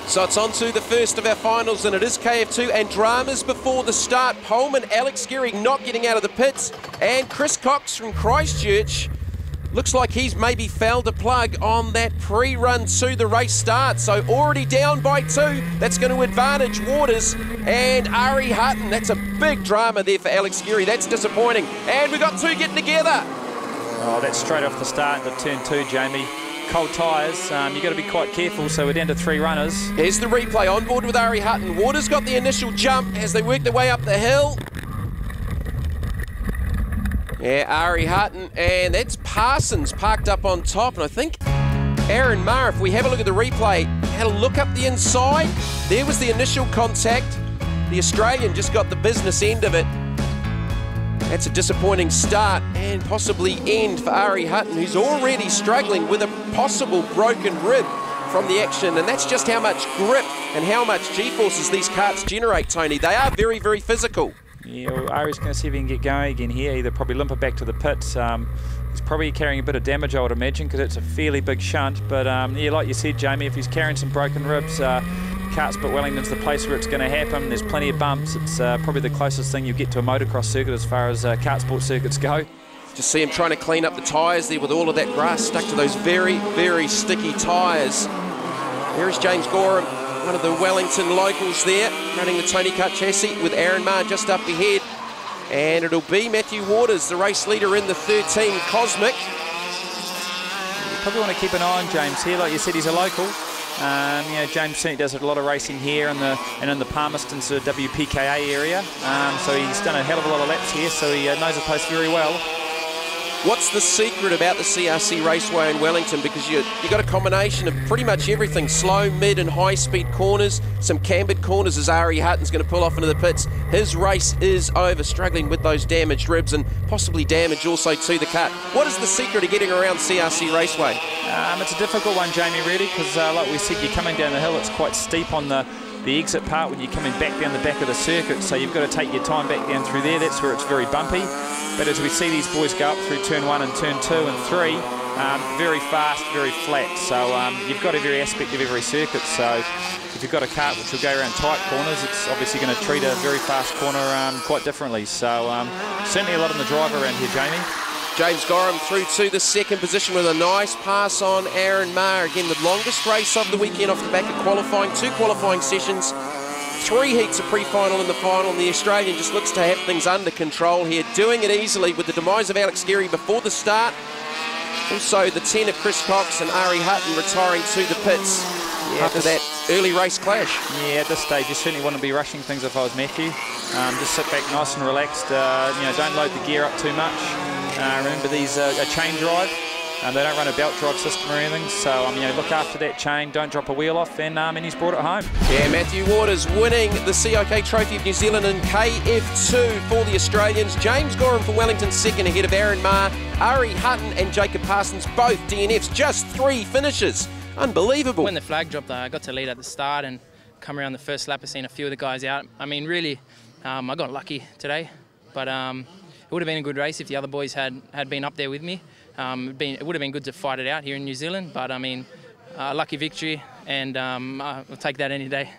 So it's on to the first of our finals, and it is KF2 and dramas before the start. Pullman, Alex Geary not getting out of the pits, and Chris Cox from Christchurch looks like he's maybe fouled a plug on that pre-run to the race start. So already down by 2. That's going to advantage Waters and Ari Hutton. That's a big drama there for Alex Geary. That's disappointing. And we've got 2 getting together. Oh, that's straight off the start into turn 2, Jamie. Cold tyres, you've got to be quite careful, so we're down to 3 runners. Here's the replay, on board with Ari Hutton. Waters got the initial jump as they work their way up the hill. Yeah, Ari Hutton, and that's Parsons parked up on top, and I think Aaron Marr, if we have a look at the replay, had a look up the inside. There was the initial contact. The Australian just got the business end of it. That's a disappointing start and possibly end for Ari Hutton, who's already struggling with a possible broken rib from the action, and that's just how much grip and how much G-forces these karts generate, Tony. They are very, very physical. Yeah, well, Ari's going to see if he can get going again here, either probably limp it back to the pits. He's probably carrying a bit of damage, I would imagine, because it's a fairly big shunt. But yeah, like you said, Jamie, if he's carrying some broken ribs, Karts but Wellington's the place where it's going to happen. There's plenty of bumps. It's probably the closest thing you get to a motocross circuit as far as kart sport circuits go. Just see him trying to clean up the tyres there with all of that grass stuck to those very, very sticky tyres. There's James Gorham, one of the Wellington locals there, running the Tony Kart chassis with Aaron Marr just up ahead. And it'll be Matthew Waters, the race leader in the 13 Cosmic. You probably want to keep an eye on James here. Like you said, he's a local. You know, James certainly does a lot of racing here and in the Palmerston sort of WPKA area. So he's done a hell of a lot of laps here, so he knows the place very well. What's the secret about the CRC Raceway in Wellington? Because you got a combination of pretty much everything. Slow, mid and high speed corners, some cambered corners as Ari Hutton's going to pull off into the pits. His race is over, struggling with those damaged ribs and possibly damage also to the kart. What is the secret of getting around CRC Raceway? It's a difficult one, Jamie, really, because like we said, you're coming down the hill, it's quite steep on the exit part when you're coming back down the back of the circuit, so you've got to take your time back down through there. That's where it's very bumpy. But as we see these boys go up through turn 1 and turn 2 and 3, very fast, very flat. So you've got every aspect of every circuit. So if you've got a kart which will go around tight corners, it's obviously going to treat a very fast corner quite differently. So certainly a lot on the drive around here, Jamie. James Gorham through to the 2nd position with a nice pass on Aaron Marr. Again, the longest race of the weekend off the back of qualifying. 2 qualifying sessions, 3 heats of pre-final in the final, and the Australian just looks to have things under control here, doing it easily with the demise of Alex Geary before the start. Also, the 10 of Chris Cox and Ari Hutton retiring to the pits after that early race clash. Yeah, at this stage, you certainly want to be rushing things if I was Matthew. Just sit back nice and relaxed. You know, don't load the gear up too much. Remember, these are a chain drive. They don't run a belt drive system or anything, so you know, look after that chain, don't drop a wheel off, and he's brought it home. Yeah, Matthew Waters winning the CIK Trophy of New Zealand in KF2 for the Australians. James Gorham for Wellington 2nd ahead of Aaron Marr, Ari Hutton and Jacob Parsons, both DNFs, just 3 finishes. Unbelievable. When the flag dropped, I got to lead at the start and come around the first lap, I've seen a few of the guys out. I mean, really, I got lucky today, but it would have been a good race if the other boys had been up there with me. It would have been good to fight it out here in New Zealand, but I mean, lucky victory, and I'll take that any day.